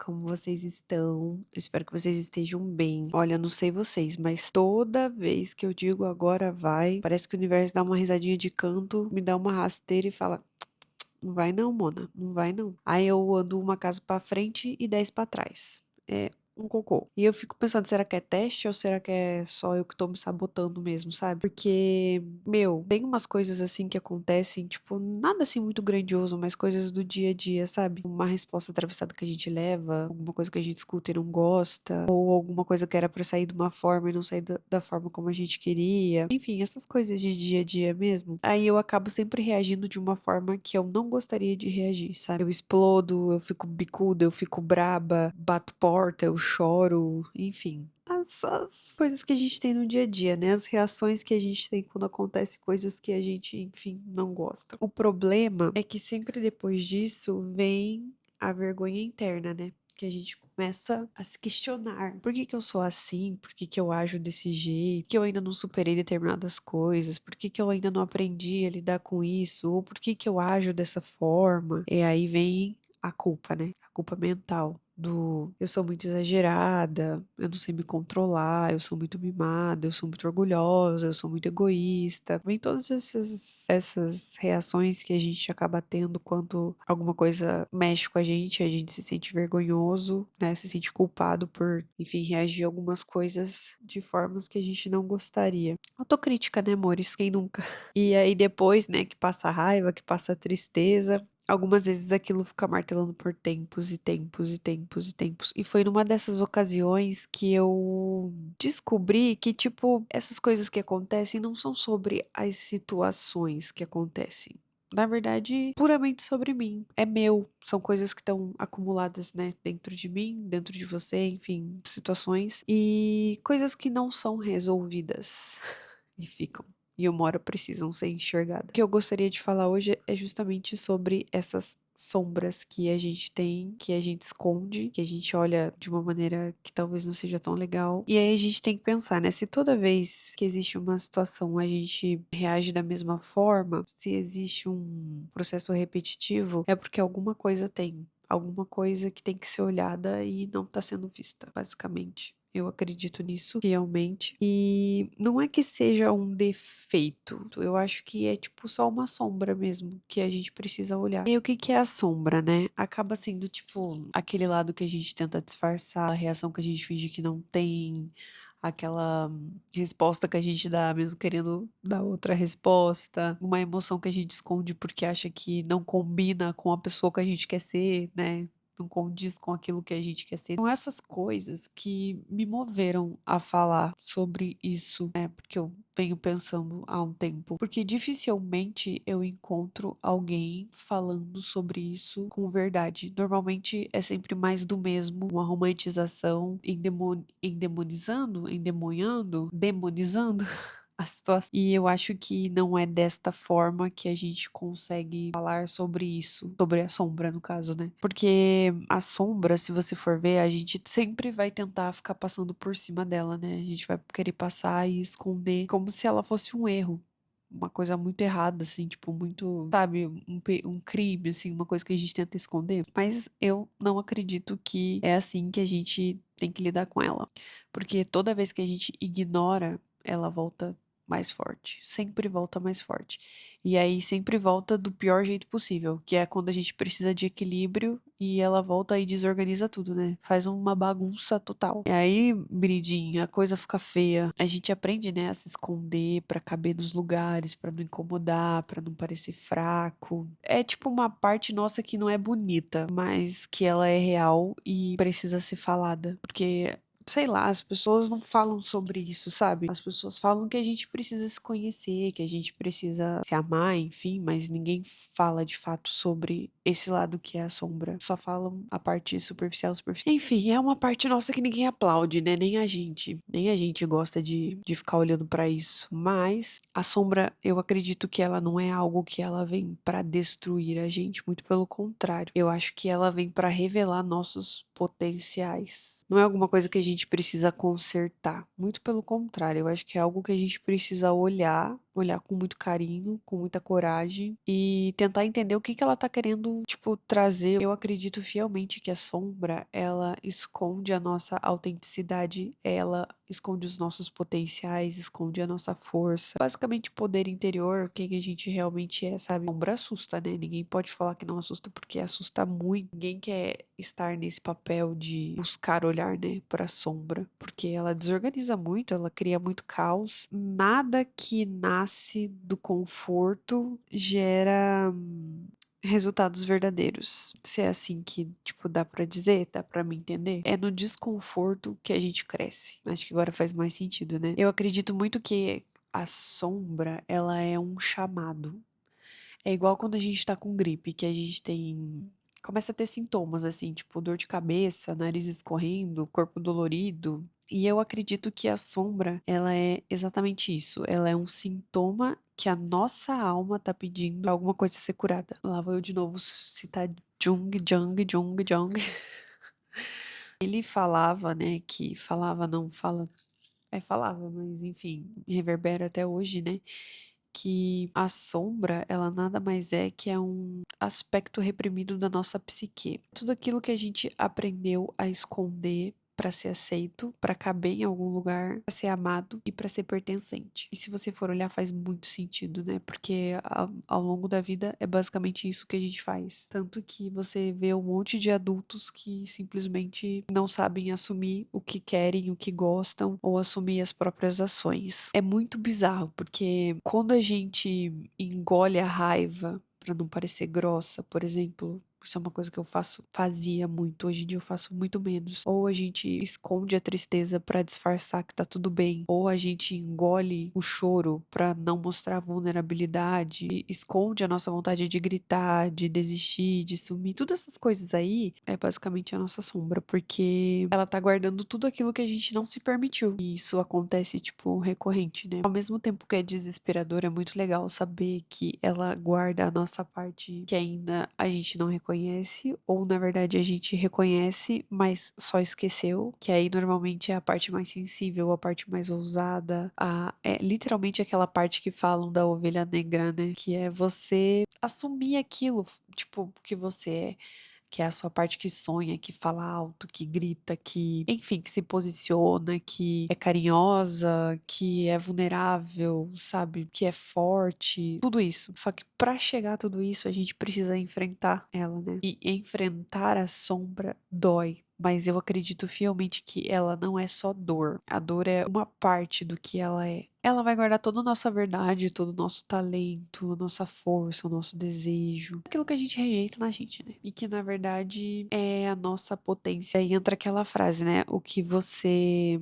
como vocês estão? Eu espero que vocês estejam bem. Olha, eu não sei vocês, mas toda vez que eu digo agora vai, parece que o universo dá uma risadinha de canto, me dá uma rasteira e fala: não vai não, Mona, não vai não. Aí eu ando uma casa pra frente e 10 pra trás. É um cocô. E eu fico pensando, será que é teste ou será que é só eu que tô me sabotando mesmo, sabe? Porque, meu, tem umas coisas assim que acontecem, tipo, nada assim muito grandioso, mas coisas do dia a dia, sabe? Uma resposta atravessada que a gente leva, alguma coisa que a gente escuta e não gosta, ou alguma coisa que era pra sair de uma forma e não sair da forma como a gente queria. Enfim, essas coisas de dia a dia mesmo. Aí eu acabo sempre reagindo de uma forma que eu não gostaria de reagir, sabe? Eu explodo, eu fico bicuda, eu fico braba, bato porta, eu choro, enfim. Essas coisas que a gente tem no dia a dia, né? As reações que a gente tem quando acontece coisas que a gente, enfim, não gosta. O problema é que sempre depois disso vem a vergonha interna, né? Que a gente começa a se questionar. Por que que eu sou assim? Por que que eu ajo desse jeito? Por que eu ainda não superei determinadas coisas? Por que que eu ainda não aprendi a lidar com isso? Ou por que que eu ajo dessa forma? E aí vem a culpa, né? A culpa mental. Eu sou muito exagerada, eu não sei me controlar, eu sou muito mimada, eu sou muito orgulhosa, eu sou muito egoísta. Vem todas essas reações que a gente acaba tendo quando alguma coisa mexe com a gente se sente vergonhoso, né? Se sente culpado por, enfim, reagir a algumas coisas de formas que a gente não gostaria. Autocrítica, né, amores? Quem nunca? E aí depois, né, que passa a raiva, que passa a tristeza. Algumas vezes aquilo fica martelando por tempos e tempos e tempos e tempos. E foi numa dessas ocasiões que eu descobri que, tipo, essas coisas que acontecem não são sobre as situações que acontecem. Na verdade, puramente sobre mim. É meu. São coisas que estão acumuladas, né, dentro de mim, dentro de você, enfim, situações. E coisas que não são resolvidas. E ficam. E uma hora precisam ser enxergadas. O que eu gostaria de falar hoje é justamente sobre essas sombras que a gente tem, que a gente esconde, que a gente olha de uma maneira que talvez não seja tão legal. E aí a gente tem que pensar, né? Se toda vez que existe uma situação a gente reage da mesma forma, se existe um processo repetitivo, é porque alguma coisa tem. Alguma coisa que tem que ser olhada e não tá sendo vista, basicamente. Eu acredito nisso fielmente. E não é que seja um defeito. Eu acho que é tipo só uma sombra mesmo que a gente precisa olhar. E o que que é a sombra, né? Acaba sendo tipo aquele lado que a gente tenta disfarçar, a reação que a gente finge que não tem, aquela resposta que a gente dá mesmo querendo dar outra resposta, uma emoção que a gente esconde porque acha que não combina com a pessoa que a gente quer ser, né? Não condiz com aquilo que a gente quer ser. São essas coisas que me moveram a falar sobre isso, né? Porque eu venho pensando há um tempo. Porque dificilmente eu encontro alguém falando sobre isso com verdade. Normalmente é sempre mais do mesmo, uma romantização, endemonizando, demonizando a situação. E eu acho que não é desta forma que a gente consegue falar sobre isso, sobre a sombra, no caso, né? Porque a sombra, se você for ver, a gente sempre vai tentar ficar passando por cima dela, né? A gente vai querer passar e esconder como se ela fosse um erro. Uma coisa muito errada, assim, tipo, muito, sabe, um crime, assim, uma coisa que a gente tenta esconder. Mas eu não acredito que é assim que a gente tem que lidar com ela. Porque toda vez que a gente ignora, ela volta mais forte, sempre volta mais forte. E aí sempre volta do pior jeito possível, que é quando a gente precisa de equilíbrio e ela volta e desorganiza tudo, né? Faz uma bagunça total. E aí, Bridinha, a coisa fica feia. A gente aprende, né, a se esconder pra caber nos lugares, pra não incomodar, pra não parecer fraco. É tipo uma parte nossa que não é bonita, mas que ela é real e precisa ser falada, porque sei lá, as pessoas não falam sobre isso, sabe? As pessoas falam que a gente precisa se conhecer, que a gente precisa se amar, enfim, mas ninguém fala de fato sobre esse lado que é a sombra. Só falam a parte superficial, superficial. Enfim, é uma parte nossa que ninguém aplaude, né? Nem a gente. Nem a gente gosta de ficar olhando pra isso. Mas a sombra, eu acredito que ela não é algo que ela vem pra destruir a gente, muito pelo contrário. Eu acho que ela vem pra revelar nossos potenciais. Não é alguma coisa que a gente precisa consertar. Muito pelo contrário, eu acho que é algo que a gente precisa olhar olhar com muito carinho, com muita coragem e tentar entender o que que ela tá querendo, tipo, trazer. Eu acredito fielmente que a sombra, ela esconde a nossa autenticidade, ela esconde os nossos potenciais, esconde a nossa força. Basicamente, poder interior, quem a gente realmente é, sabe? A sombra assusta, né? Ninguém pode falar que não assusta porque assusta muito. Ninguém quer estar nesse papel de buscar olhar, né, para a sombra, porque ela desorganiza muito, ela cria muito caos. Nada que nasce do conforto gera resultados verdadeiros. Se é assim que, tipo, dá pra dizer, dá pra me entender. É no desconforto que a gente cresce. Acho que agora faz mais sentido, né? Eu acredito muito que a sombra, ela é um chamado. É igual quando a gente tá com gripe, que a gente tem. Começa a ter sintomas, assim, tipo dor de cabeça, nariz escorrendo, corpo dolorido. E eu acredito que a sombra, ela é exatamente isso. Ela é um sintoma que a nossa alma tá pedindo pra alguma coisa ser curada. Lá vou eu de novo citar Jung, Jung, Jung, Jung. Ele falava, né, que falava, não fala, falava, mas enfim, reverbera até hoje, né? Que a sombra, ela nada mais é que é um aspecto reprimido da nossa psique. Tudo aquilo que a gente aprendeu a esconder para ser aceito, para caber em algum lugar, para ser amado e para ser pertencente. E se você for olhar, faz muito sentido, né? Porque ao longo da vida é basicamente isso que a gente faz. Tanto que você vê um monte de adultos que simplesmente não sabem assumir o que querem, o que gostam ou assumir as próprias ações. É muito bizarro, porque quando a gente engole a raiva para não parecer grossa, por exemplo, isso é uma coisa que eu fazia muito, hoje em dia eu faço muito menos. Ou a gente esconde a tristeza para disfarçar que tá tudo bem, ou a gente engole o choro para não mostrar vulnerabilidade, esconde a nossa vontade de gritar, de desistir, de sumir. Todas essas coisas aí é basicamente a nossa sombra, porque ela tá guardando tudo aquilo que a gente não se permitiu. E isso acontece, tipo, recorrente, né? Ao mesmo tempo que é desesperador, é muito legal saber que ela guarda a nossa parte que ainda a gente não reconhece, ou na verdade a gente reconhece, mas só esqueceu, que aí normalmente é a parte mais sensível, a parte mais ousada, é literalmente aquela parte que falam da ovelha negra, né? Que é você assumir aquilo, tipo, que você é, que é a sua parte que sonha, que fala alto, que grita, que, enfim, que se posiciona, que é carinhosa, que é vulnerável, sabe? Que é forte, tudo isso. Só que pra chegar a tudo isso, a gente precisa enfrentar ela, né? E enfrentar a sombra dói. Mas eu acredito fielmente que ela não é só dor. A dor é uma parte do que ela é. Ela vai guardar toda a nossa verdade, todo o nosso talento, a nossa força, o nosso desejo, aquilo que a gente rejeita na gente, né? E que na verdade é a nossa potência. Aí entra aquela frase, né? O que você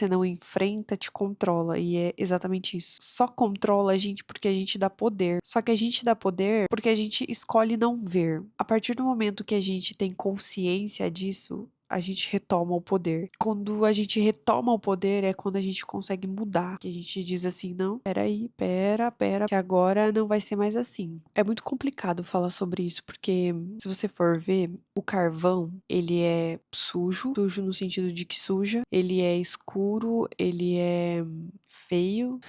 não enfrenta te controla. E é exatamente isso. Só controla a gente porque a gente dá poder. Só que a gente dá poder porque a gente escolhe não ver. A partir do momento que a gente tem consciência disso, a gente retoma o poder. Quando a gente retoma o poder é quando a gente consegue mudar. Que a gente diz assim, não, peraí, pera, que agora não vai ser mais assim. É muito complicado falar sobre isso, porque se você for ver, o carvão, ele é sujo, sujo no sentido de que suja, ele é escuro, ele é feio,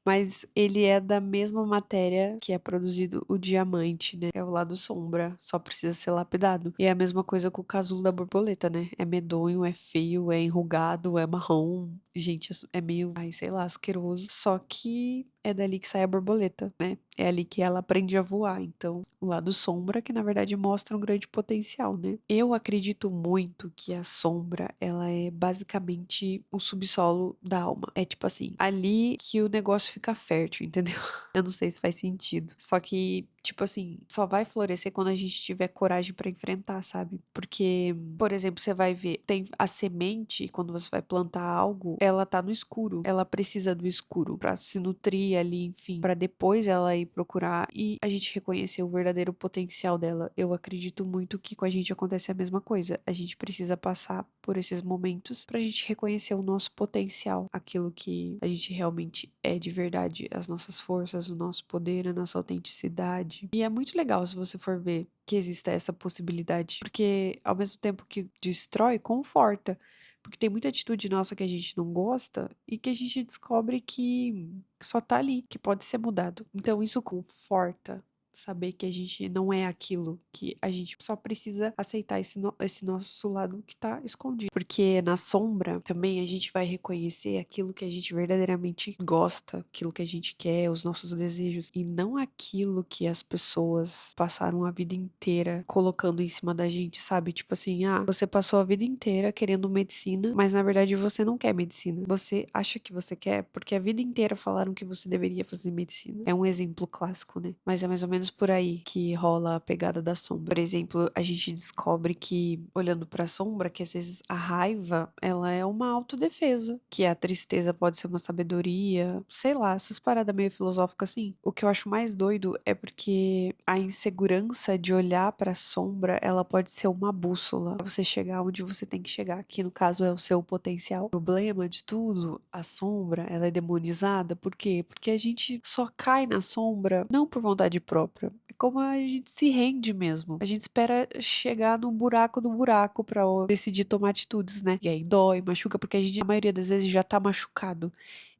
mas ele é da mesma matéria que é produzido o diamante, né? É o lado sombra, só precisa ser lapidado. E é a mesma coisa com o casulo da borboleta, né? É medonho, é feio, é enrugado, é marrom. Gente, é meio, ai, sei lá, asqueroso. Só que é dali que sai a borboleta, né? É ali que ela aprende a voar. Então, o lado sombra que na verdade mostra um grande potencial, né? Eu acredito muito que a sombra, ela é basicamente o subsolo da alma. É tipo assim, ali que o negócio fica fértil, entendeu? Eu não sei se faz sentido. Só que, tipo assim, só vai florescer quando a gente tiver coragem pra enfrentar, sabe? Porque, por exemplo, você vai ver, tem a semente, quando você vai plantar algo, ela tá no escuro. Ela precisa do escuro pra se nutrir ali, enfim, pra depois ela ir procurar e a gente reconhecer o verdadeiro potencial dela. Eu acredito muito que com a gente acontece a mesma coisa. A gente precisa passar por esses momentos pra gente reconhecer o nosso potencial, aquilo que a gente realmente é de verdade, as nossas forças, o nosso poder, a nossa autenticidade. E é muito legal se você for ver que exista essa possibilidade, porque ao mesmo tempo que destrói, conforta. Porque tem muita atitude nossa que a gente não gosta e que a gente descobre que só tá ali, que pode ser mudado. Então isso conforta. Saber que a gente não é aquilo, que a gente só precisa aceitar esse nosso lado que tá escondido. Porque na sombra também a gente vai reconhecer aquilo que a gente verdadeiramente gosta, aquilo que a gente quer, os nossos desejos, e não aquilo que as pessoas passaram a vida inteira colocando em cima da gente, sabe? Tipo assim, você passou a vida inteira querendo medicina, mas na verdade você não quer medicina. Você acha que você quer porque a vida inteira falaram que você deveria fazer medicina. É um exemplo clássico, né? Mas é mais ou menos por aí que rola a pegada da sombra. Por exemplo, a gente descobre que, olhando pra sombra, que às vezes a raiva, ela é uma autodefesa, que a tristeza pode ser uma sabedoria, sei lá, essas paradas meio filosóficas assim. O que eu acho mais doido é porque a insegurança de olhar pra sombra, ela pode ser uma bússola pra você chegar onde você tem que chegar, que no caso é o seu potencial. O problema de tudo, a sombra, ela é demonizada, por quê? Porque a gente só cai na sombra não por vontade própria. É como a gente se rende mesmo. A gente espera chegar no buraco do buraco pra decidir tomar atitudes, né? E aí dói, machuca, porque a gente, a maioria das vezes, já tá machucado.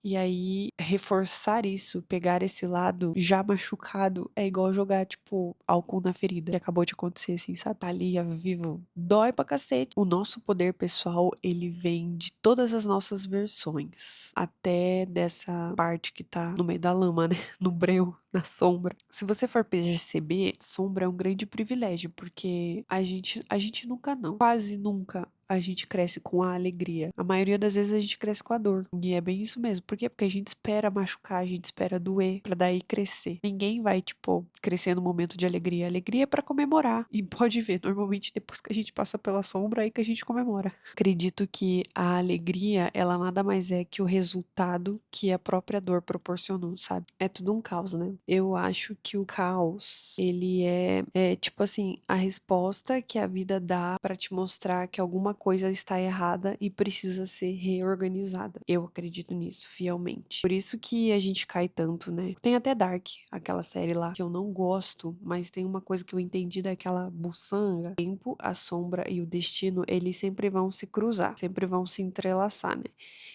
E aí, reforçar isso, pegar esse lado já machucado, é igual jogar, tipo, álcool na ferida, que acabou de acontecer, assim, sabe? Tá ali, vivo. Dói pra cacete. O nosso poder pessoal, ele vem de todas as nossas versões. Até dessa parte que tá no meio da lama, né? No breu, na sombra. Se você for perceber, sombra é um grande privilégio, porque a gente nunca não, quase nunca a gente cresce com a alegria. A maioria das vezes a gente cresce com a dor. E é bem isso mesmo. Por quê? Porque a gente espera machucar, a gente espera doer pra daí crescer. Ninguém vai, tipo, crescer no momento de alegria. Alegria é pra comemorar. E pode ver, normalmente depois que a gente passa pela sombra, é aí que a gente comemora. Acredito que a alegria, ela nada mais é que o resultado que a própria dor proporcionou, sabe? É tudo um caos, né? Eu acho que o caos, ele é tipo assim, a resposta que a vida dá pra te mostrar que alguma coisa está errada e precisa ser reorganizada. Eu acredito nisso fielmente. Por isso que a gente cai tanto, né? Tem até Dark, aquela série lá que eu não gosto, mas tem uma coisa que eu entendi daquela buçanga. O tempo, a sombra e o destino, eles sempre vão se cruzar, sempre vão se entrelaçar, né?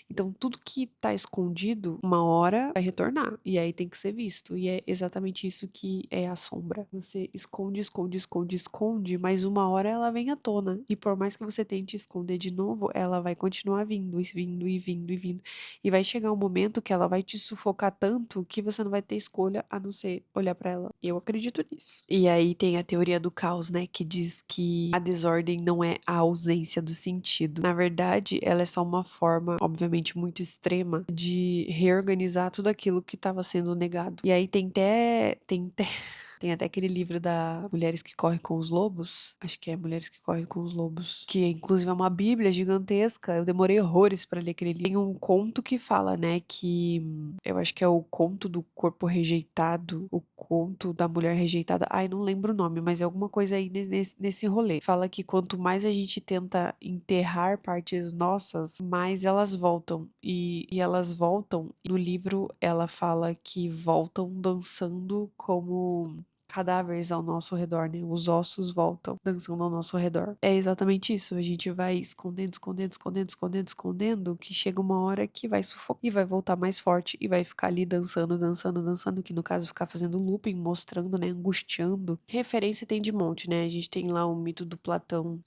Então, tudo que tá escondido, uma hora vai retornar. E aí tem que ser visto. E é exatamente isso que é a sombra. Você esconde, esconde, esconde, esconde, mas uma hora ela vem à tona. E por mais que você tente esconder de novo, ela vai continuar vindo, e vindo, e vindo, e vindo. E vai chegar um momento que ela vai te sufocar tanto que você não vai ter escolha a não ser olhar pra ela. Eu acredito nisso. E aí tem a teoria do caos, né? Que diz que a desordem não é a ausência do sentido. Na verdade, ela é só uma forma, obviamente, muito extrema de reorganizar tudo aquilo que estava sendo negado. E aí tem até aquele livro da Mulheres que Correm com os Lobos. Acho que é Mulheres que Correm com os Lobos. Que inclusive é uma bíblia gigantesca. Eu demorei horrores pra ler aquele livro. Tem um conto que fala, né? Que eu acho que é o conto do corpo rejeitado. O conto da mulher rejeitada. Ai, não lembro o nome, mas é alguma coisa aí nesse rolê. Fala que quanto mais a gente tenta enterrar partes nossas, mais elas voltam. E elas voltam. No livro, ela fala que voltam dançando como cadáveres ao nosso redor, né? Os ossos voltam dançando ao nosso redor. É exatamente isso. A gente vai escondendo, escondendo, escondendo, escondendo, escondendo, que chega uma hora que vai sufocar e vai voltar mais forte e vai ficar ali dançando, dançando, dançando, que no caso ficar fazendo looping, mostrando, né? Angustiando. Referência tem de monte, né? A gente tem lá o mito do Platão,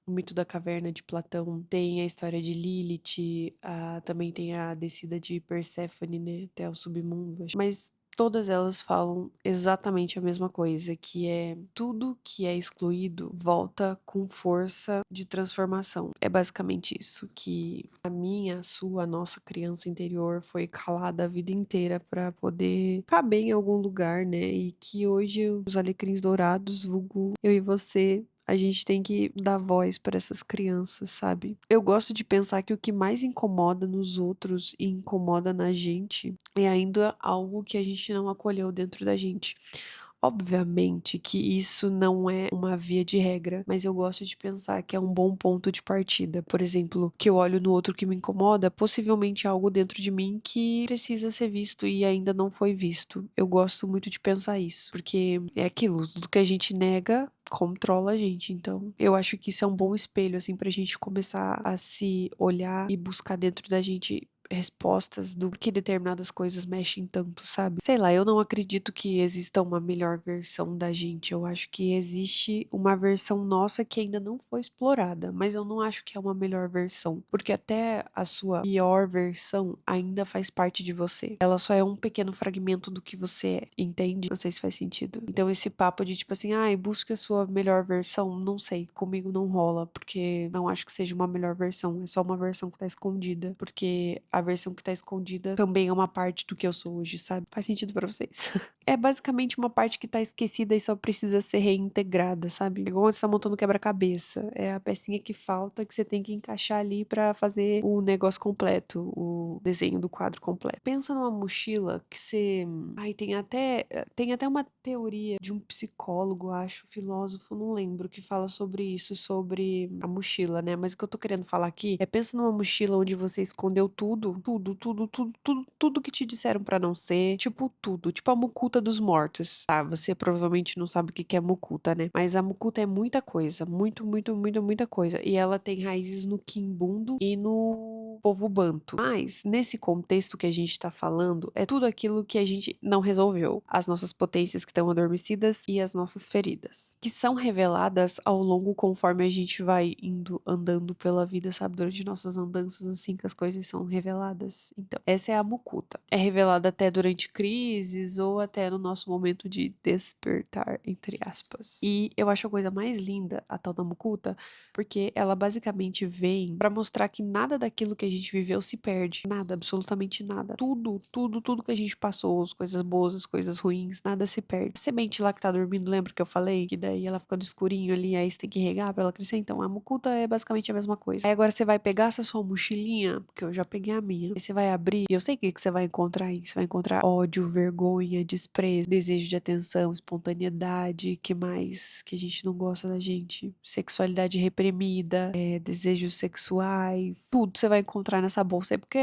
o mito da caverna de Platão, tem a história de Lilith, também tem a descida de Perséfone, né, até o submundo. Mas todas elas falam exatamente a mesma coisa, que é tudo que é excluído volta com força de transformação. É basicamente isso, que a minha, a sua, a nossa criança interior foi calada a vida inteira para poder caber em algum lugar, né? E que hoje os alecrins dourados, vulgo eu e você, a gente tem que dar voz para essas crianças, sabe? Eu gosto de pensar que o que mais incomoda nos outros e incomoda na gente é ainda algo que a gente não acolheu dentro da gente. Obviamente que isso não é uma via de regra, mas eu gosto de pensar que é um bom ponto de partida. Por exemplo, que eu olho no outro que me incomoda, possivelmente algo dentro de mim que precisa ser visto e ainda não foi visto. Eu gosto muito de pensar isso, porque é aquilo, tudo que a gente nega controla a gente. Então, eu acho que isso é um bom espelho, assim, pra gente começar a se olhar e buscar dentro da gente respostas do que determinadas coisas mexem tanto, sabe? Sei lá, eu não acredito que exista uma melhor versão da gente. Eu acho que existe uma versão nossa que ainda não foi explorada, mas eu não acho que é uma melhor versão, porque até a sua pior versão ainda faz parte de você. Ela só é um pequeno fragmento do que você é, entende? Não sei se faz sentido. Então esse papo de tipo assim, ai, busque a sua melhor versão, não sei, comigo não rola, porque não acho que seja uma melhor versão, é só uma versão que tá escondida, porque a versão que tá escondida também é uma parte do que eu sou hoje, sabe? Faz sentido pra vocês? É basicamente uma parte que tá esquecida e só precisa ser reintegrada, sabe? Igual quando você tá montando quebra-cabeça. É a pecinha que falta que você tem que encaixar ali pra fazer o negócio completo, o desenho do quadro completo. Pensa numa mochila que você. Ai, tem até uma teoria de um psicólogo, acho, filósofo, não lembro, que fala sobre isso, sobre a mochila, né? Mas o que eu tô querendo falar aqui é pensa numa mochila onde você escondeu tudo que te disseram pra não ser, tipo tudo, tipo a mucuta dos mortos. Tá, você provavelmente não sabe o que que é mucuta, né? Mas a mucuta é muita coisa, muita coisa. E ela tem raízes no quimbundo e no povo banto. Mas nesse contexto que a gente tá falando, é tudo aquilo que a gente não resolveu. As nossas potências que estão adormecidas e as nossas feridas, que são reveladas ao longo conforme a gente vai indo andando pela vida, sabe? Durante nossas andanças, assim, que as coisas são reveladas. Então, essa é a mucuta. É revelada até durante crises ou até no nosso momento de despertar, entre aspas. E eu acho a coisa mais linda, a tal da mucuta, porque ela basicamente vem pra mostrar que nada daquilo que a gente viveu se perde. Nada, absolutamente nada. Tudo que a gente passou, as coisas boas, as coisas ruins, nada se perde. A semente lá que tá dormindo, lembra que eu falei? Que daí ela fica no escurinho ali, aí você tem que regar pra ela crescer. Então, a mucuta é basicamente a mesma coisa. Aí agora você vai pegar essa sua mochilinha, porque eu já peguei a minha. Aí você vai abrir, e eu sei o que que você vai encontrar aí. Você vai encontrar ódio, vergonha, desprezo, desejo de atenção, espontaneidade, que mais que a gente não gosta da gente? Sexualidade reprimida, desejos sexuais, tudo você vai encontrar nessa bolsa aí, porque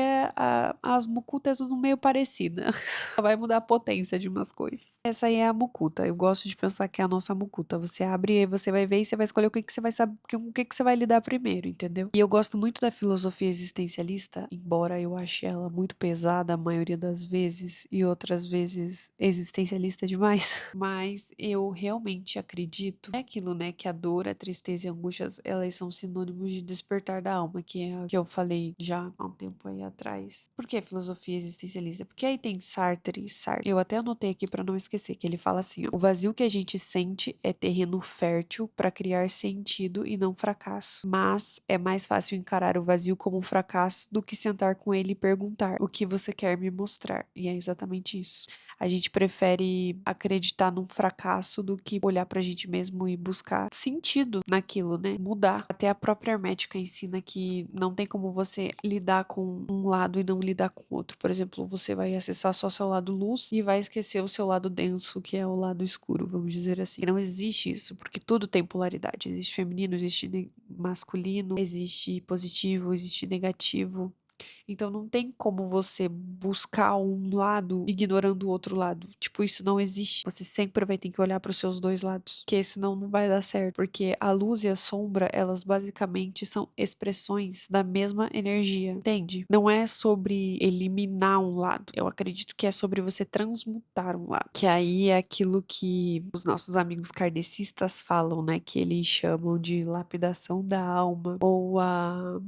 as mucutas é tudo meio parecida. Só vai mudar a potência de umas coisas. Essa aí é a mucuta. Eu gosto de pensar que é a nossa mucuta. Você abre e você vai ver e você vai escolher o que que você vai saber, com o que que você vai lidar primeiro, entendeu? E eu gosto muito da filosofia existencialista, embora eu ache ela muito pesada a maioria das vezes e outras vezes existencialista demais. Mas eu realmente acredito é aquilo, né, que a dor, a tristeza e a angústia, elas são sinônimos de despertar da alma, que é o que eu falei já há um tempo aí atrás. Por que filosofia existencialista? Porque aí tem Sartre. Eu até anotei aqui para não esquecer que ele fala assim, ó, o vazio que a gente sente é terreno fértil para criar sentido e não fracasso. Mas é mais fácil encarar o vazio como um fracasso do que sentar com ele e perguntar o que você quer me mostrar. E é exatamente isso. A gente prefere acreditar num fracasso do que olhar pra gente mesmo e buscar sentido naquilo, né? Mudar. Até a própria hermética ensina que não tem como você lidar com um lado e não lidar com o outro. Por exemplo, você vai acessar só seu lado luz e vai esquecer o seu lado denso, que é o lado escuro, vamos dizer assim. E não existe isso, porque tudo tem polaridade. Existe feminino, existe masculino, existe positivo, existe negativo. Então não tem como você buscar um lado ignorando o outro lado. Tipo, isso não existe. Você sempre vai ter que olhar para os seus dois lados, porque senão não vai dar certo. Porque a luz e a sombra, elas basicamente são expressões da mesma energia, entende? Não é sobre eliminar um lado. Eu acredito que é sobre você transmutar um lado. Que aí é aquilo que os nossos amigos kardecistas falam, né? Que eles chamam de lapidação da alma ou a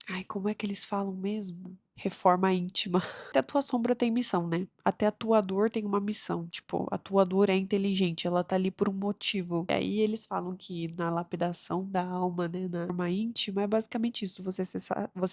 ai, como é que eles falam mesmo? Reforma íntima. Até a tua sombra tem missão, né? Até a tua dor tem uma missão. Tipo, a tua dor é inteligente, ela tá ali por um motivo. E aí eles falam que na lapidação da alma, né? Na forma íntima, é basicamente isso. Você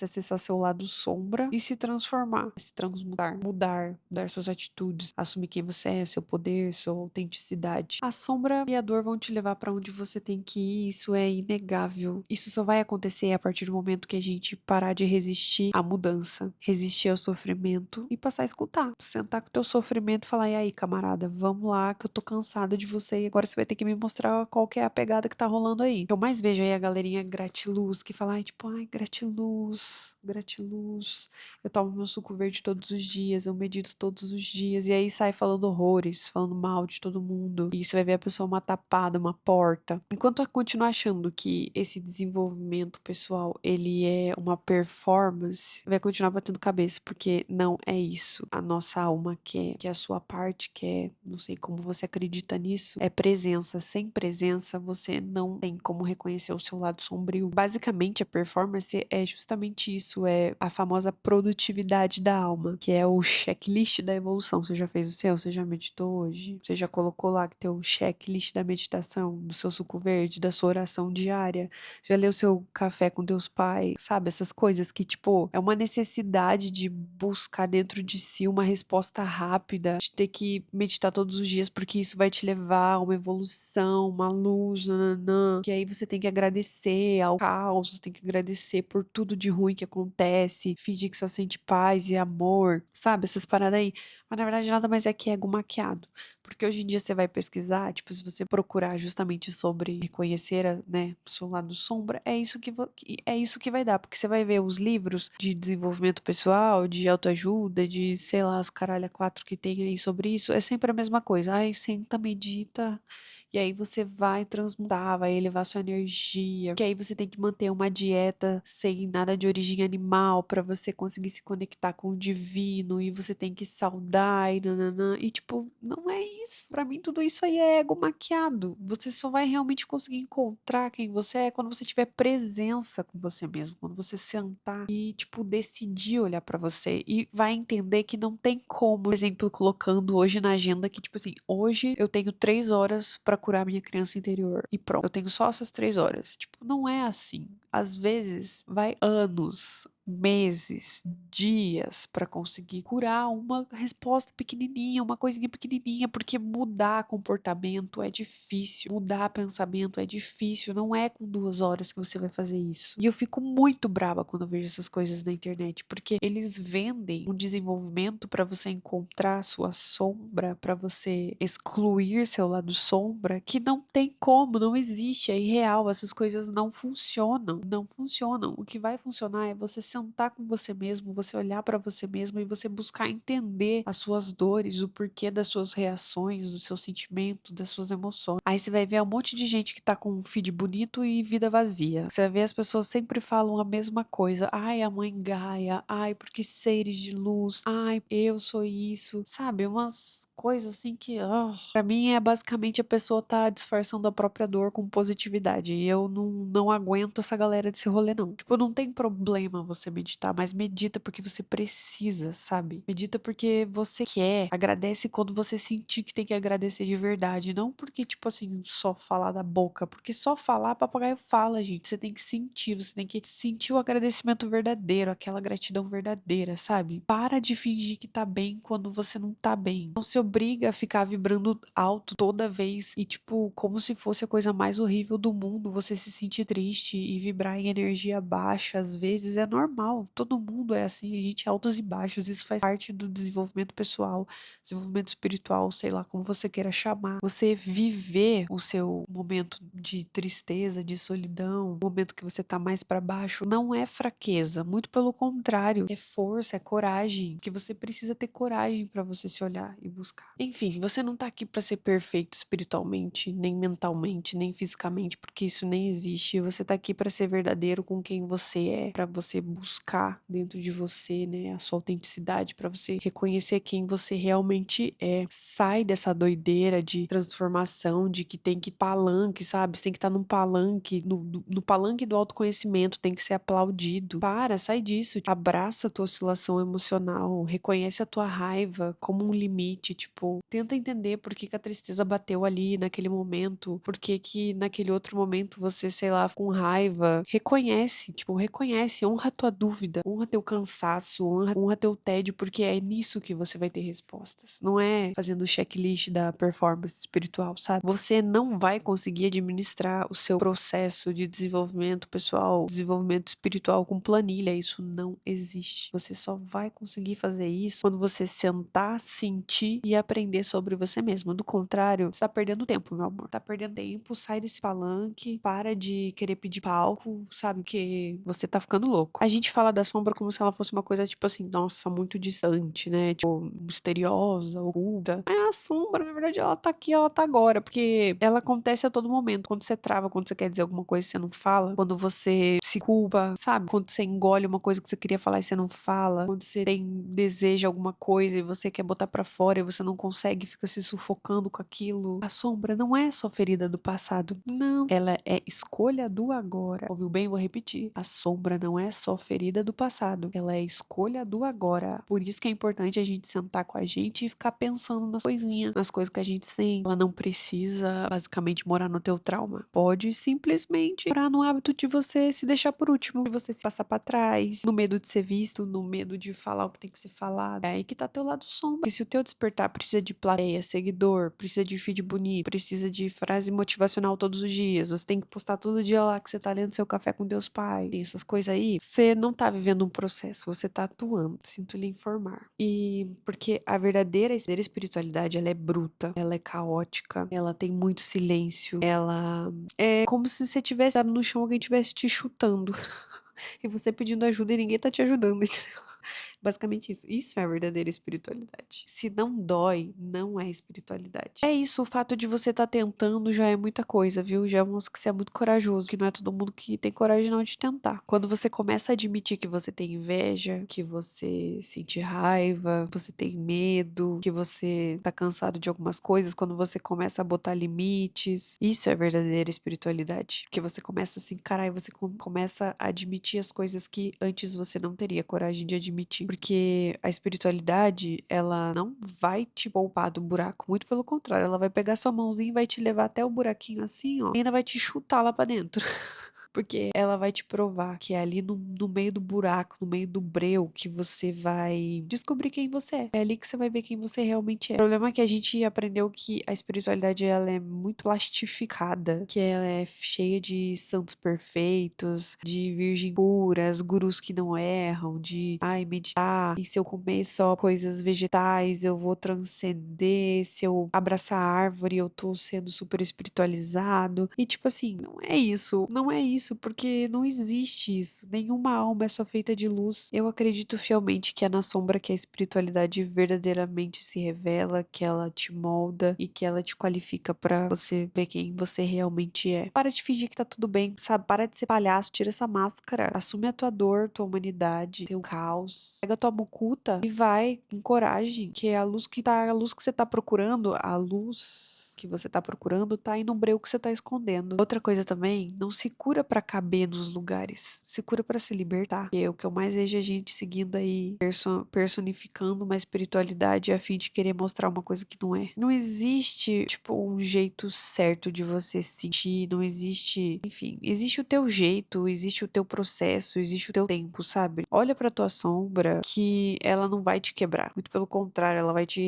acessar seu lado sombra e se transformar, se transmutar, mudar suas atitudes, assumir quem você é, seu poder, sua autenticidade. A sombra e a dor vão te levar pra onde você tem que ir, isso é inegável. Isso só vai acontecer a partir do momento que a gente parar de resistir à mudança. resistir ao sofrimento e passar a escutar. Sentar com o teu sofrimento e falar, e aí, camarada, vamos lá que eu tô cansada de você e agora você vai ter que me mostrar qual que é a pegada que tá rolando aí. Eu mais vejo aí a galerinha gratiluz que fala, ai, tipo, ai, gratiluz, gratiluz. Eu tomo meu suco verde todos os dias, eu medito todos os dias, e aí sai falando horrores, falando mal de todo mundo. E você vai ver a pessoa uma tapada, uma porta. Enquanto eu continuar achando que esse desenvolvimento pessoal, ele é uma performance, vai continuar batendo cabeça, porque não é isso. A nossa alma quer, que a sua parte quer, não sei como você acredita nisso, é presença. Sem presença, você não tem como reconhecer o seu lado sombrio. Basicamente, a performance é justamente isso, é a famosa produtividade da alma, que é o checklist da evolução. Você já fez o seu? Você já meditou hoje? Você já colocou lá que teu checklist da meditação, do seu suco verde, da sua oração diária? Já leu seu café com Deus Pai? Sabe, essas coisas que, tipo, é uma necessidade de buscar dentro de si uma resposta rápida, de ter que meditar todos os dias, porque isso vai te levar a uma evolução, uma luz, nananã, que aí você tem que agradecer ao caos, você tem que agradecer por tudo de ruim que acontece, fingir que só sente paz e amor, sabe, essas paradas aí. Mas na verdade nada mais é que ego maquiado. Porque hoje em dia você vai pesquisar, tipo, se você procurar justamente sobre reconhecer, né, o seu lado sombra, é isso é isso que vai dar, porque você vai ver os livros de desenvolvimento pessoal, de autoajuda, de, sei lá, os caralho a quatro que tem aí sobre isso, é sempre a mesma coisa. Ai, senta, medita, e aí você vai transmutar, vai elevar sua energia. Que aí você tem que manter uma dieta sem nada de origem animal para você conseguir se conectar com o divino e você tem que saudar e nananã. E tipo, não é isso. Para mim tudo isso aí é ego maquiado. Você só vai realmente conseguir encontrar quem você é quando você tiver presença com você mesmo, quando você sentar e tipo decidir olhar para você e vai entender que não tem como, por exemplo, colocando hoje na agenda que tipo assim, hoje eu tenho 3 horas para curar minha criança interior e pronto, eu tenho só essas 3 horas. Tipo, não é assim. Às vezes vai anos, meses, dias para conseguir curar uma resposta pequenininha, uma coisinha pequenininha, porque mudar comportamento é difícil, mudar pensamento é difícil, não é com 2 horas que você vai fazer isso. E eu fico muito brava quando eu vejo essas coisas na internet, porque eles vendem um desenvolvimento para você encontrar a sua sombra, para você excluir seu lado sombra, que não tem como, não existe, é irreal, essas coisas não funcionam, não funcionam. O que vai funcionar é você sentar com você mesmo, você olhar para você mesmo e você buscar entender as suas dores, o porquê das suas reações, do seu sentimento, das suas emoções. Aí você vai ver um monte de gente que tá com um feed bonito e vida vazia. Você vai ver as pessoas sempre falam a mesma coisa. Ai, a mãe Gaia. Ai, porque seres de luz. Ai, eu sou isso. Sabe, umas coisas assim que, pra mim é basicamente a pessoa tá disfarçando a própria dor com positividade. E eu não aguento essa galera desse rolê, não. Tipo, não tem problema você meditar, mas medita porque você precisa, sabe? Medita porque você quer. Agradece quando você sentir que tem que agradecer de verdade. Não porque, tipo assim, só falar da boca. Porque só falar, papagaio fala, gente. Você tem que sentir, você tem que sentir o agradecimento verdadeiro, aquela gratidão verdadeira, sabe? Para de fingir que tá bem quando você não tá bem. Não se obriga a ficar vibrando alto toda vez e, tipo, como se fosse a coisa mais horrível do mundo, você se sentir triste e vibrar em energia baixa, às vezes é normal. Todo mundo é assim, a gente é altos e baixos, isso faz parte do desenvolvimento pessoal, desenvolvimento espiritual, sei lá como você queira chamar. Você viver o seu momento de tristeza, de solidão, o momento que você tá mais pra baixo, não é fraqueza, muito pelo contrário, é força, é coragem, que você precisa ter coragem pra você se olhar e buscar. Enfim, você não tá aqui pra ser perfeito espiritualmente, nem mentalmente, nem fisicamente, porque isso nem existe. Você tá aqui pra ser verdadeiro com quem você é, pra você buscar dentro de você, né, a sua autenticidade, pra você reconhecer quem você realmente é. Sai dessa doideira de transformação, de que tem que palanque, sabe? Você tem que estar num palanque, no palanque do autoconhecimento, tem que ser aplaudido. Para, sai disso. Abraça a tua oscilação emocional, reconhece a tua raiva como um limite, tipo, tenta entender por que que a tristeza bateu ali naquele momento, por que que naquele outro momento você, sei lá, com raiva, reconhece, tipo, reconhece, honra a tua dúvida, honra teu cansaço, honra teu tédio, porque é nisso que você vai ter respostas. Não é fazendo o checklist da performance espiritual, sabe? Você não vai conseguir administrar o seu processo de desenvolvimento pessoal, desenvolvimento espiritual com planilha. Isso não existe. Você só vai conseguir fazer isso quando você sentar, sentir e aprender sobre você mesmo. Do contrário, você tá perdendo tempo, meu amor. Tá perdendo tempo, sai desse palanque, para de querer pedir palco, sabe? Que você tá ficando louco. A gente fala da sombra como se ela fosse uma coisa, tipo assim, nossa, muito distante, né? Tipo, misteriosa, oculta. É a sombra, na verdade, ela tá aqui, ela tá agora, porque ela acontece a todo momento. Quando você trava, quando você quer dizer alguma coisa e você não fala, quando você se culpa, sabe? Quando você engole uma coisa que você queria falar e você não fala, quando você deseja alguma coisa e você quer botar pra fora e você não consegue, fica se sufocando com aquilo. A sombra não é só ferida do passado, não. Ela é escolha do agora. Ouviu bem? Vou repetir. A sombra não é só ferida do passado, ela é escolha do agora. Por isso que é importante a gente sentar com a gente e ficar pensando nas coisinhas, nas coisas que a gente sente. Ela não precisa, basicamente, morar no teu trauma. Pode simplesmente morar no hábito de você se deixar por último, de você se passar pra trás, no medo de ser visto, no medo de falar o que tem que ser falado. É aí que tá teu lado sombra. E se o teu despertar precisa de plateia, seguidor, precisa de feed bonito, precisa de frase motivacional todos os dias, você tem que postar todo dia lá que você tá lendo seu café com Deus Pai, tem essas coisas aí, você não tá vivendo um processo, você tá atuando. Sinto lhe informar. E porque a verdadeira espiritualidade, ela é bruta, ela é caótica, ela tem muito silêncio, ela é como se você tivesse dado no chão, alguém tivesse te chutando. E você pedindo ajuda e ninguém tá te ajudando, entendeu? Basicamente isso. Isso é a verdadeira espiritualidade. Se não dói, não é espiritualidade. É isso, o fato de você estar tentando já é muita coisa, viu? Já mostra que você é muito corajoso, que não é todo mundo que tem coragem não de tentar. Quando você começa a admitir que você tem inveja, que você sente raiva, que você tem medo, que você tá cansado de algumas coisas, quando você começa a botar limites, isso é verdadeira espiritualidade. Porque você começa a se encarar e você começa a admitir as coisas que antes você não teria coragem de admitir. Porque a espiritualidade, ela não vai te poupar do buraco. Muito pelo contrário, ela vai pegar sua mãozinha e vai te levar até o buraquinho assim, ó. E ainda vai te chutar lá pra dentro. Porque ela vai te provar que é ali no meio do buraco, no meio do breu, que você vai descobrir quem você é. É ali que você vai ver quem você realmente é. O problema é que a gente aprendeu que a espiritualidade ela é muito plastificada, que ela é cheia de santos perfeitos, de virgem puras, gurus que não erram, de meditar, e se eu comer só coisas vegetais, eu vou transcender, se eu abraçar a árvore, eu tô sendo super espiritualizado. E tipo assim, não é isso, não é isso, porque não existe isso. Nenhuma alma é só feita de luz. Eu acredito fielmente que é na sombra que a espiritualidade verdadeiramente se revela, que ela te molda e que ela te qualifica pra você ver quem você realmente é. Para de fingir que tá tudo bem, sabe? Para de ser palhaço, tira essa máscara. Assume a tua dor, tua humanidade, teu caos. Pega a tua mucuta e vai com coragem, que é a luz que você tá procurando, a luz que você tá procurando tá aí no breu que você tá escondendo. Outra coisa também, não se cura pra caber nos lugares, se cura pra se libertar. E é o que eu mais vejo a gente seguindo aí, personificando uma espiritualidade a fim de querer mostrar uma coisa que não é. Não existe, tipo, um jeito certo de você se sentir, não existe, enfim, existe o teu jeito, existe o teu processo, existe o teu tempo, sabe? Olha pra tua sombra que ela não vai te quebrar, muito pelo contrário, ela vai te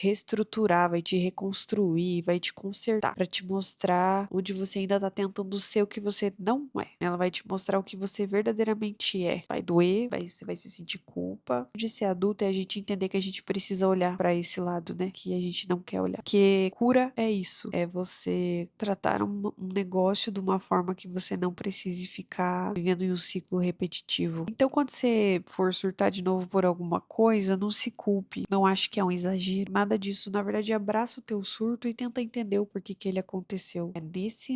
reestruturar, vai te reconstruir, vai te consertar, pra te mostrar onde você ainda tá tentando ser o que você não é. Ela vai te mostrar o que você verdadeiramente é. Vai doer, você vai se sentir culpa. De ser adulto é a gente entender que a gente precisa olhar pra esse lado, né? Que a gente não quer olhar. Porque cura é isso. É você tratar um negócio de uma forma que você não precise ficar vivendo em um ciclo repetitivo. Então, quando você for surtar de novo por alguma coisa, não se culpe. Não ache que é um exagero. Nada disso. Na verdade, abraça o teu surto e tenta entender o porquê que ele aconteceu. É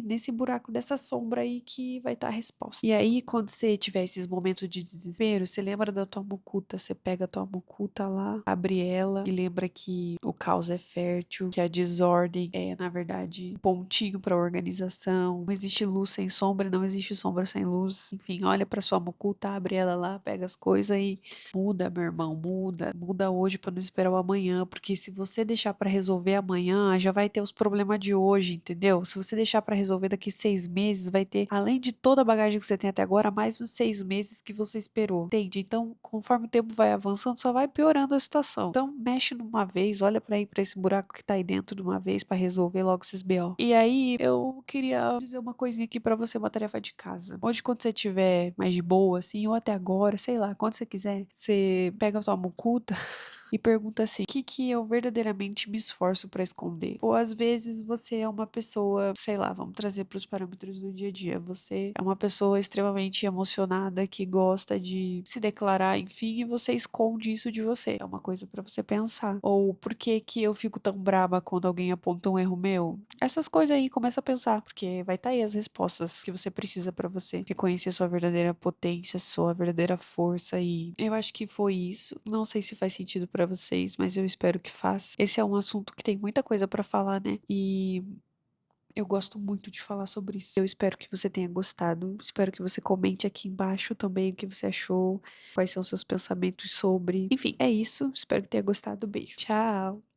nesse buraco dessa sombra aí que vai estar a resposta. E aí, quando você tiver esses momentos de desespero, você lembra da tua mucuta, você pega a tua mucuta lá, abre ela e lembra que o caos é fértil, que a desordem é, na verdade, um pontinho para organização. Não existe luz sem sombra, não existe sombra sem luz. Enfim, olha para sua mucuta, abre ela lá, pega as coisas e muda, meu irmão, muda hoje para não esperar o amanhã, porque se você deixar para resolver amanhã, já vai ter os problemas de hoje, entendeu? Se você deixar pra resolver daqui 6 meses, vai ter, além de toda a bagagem que você tem até agora, mais os 6 meses que você esperou, entende? Então, conforme o tempo vai avançando, só vai piorando a situação. Então, mexe numa vez, olha pra ir pra esse buraco que tá aí dentro de uma vez pra resolver logo esses BO. E aí, eu queria dizer uma coisinha aqui pra você, uma tarefa de casa. Hoje, quando você tiver mais de boa, assim, ou até agora, sei lá, quando você quiser, você pega a tua mucuta e pergunta assim: o que que eu verdadeiramente me esforço pra esconder? Ou às vezes você é uma pessoa, sei lá, vamos trazer para os parâmetros do dia a dia. Você é uma pessoa extremamente emocionada que gosta de se declarar, enfim, e você esconde isso de você. É uma coisa pra você pensar. Ou por que que eu fico tão braba quando alguém aponta um erro meu? Essas coisas aí, começa a pensar, porque vai estar aí as respostas que você precisa pra você reconhecer sua verdadeira potência, sua verdadeira força. E eu acho que foi isso. Não sei se faz sentido pra vocês, mas eu espero que faça. Esse é um assunto que tem muita coisa pra falar, né? E eu gosto muito de falar sobre isso. Eu espero que você tenha gostado. Espero que você comente aqui embaixo também o que você achou, quais são seus pensamentos sobre. Enfim, é isso. Espero que tenha gostado. Beijo. Tchau.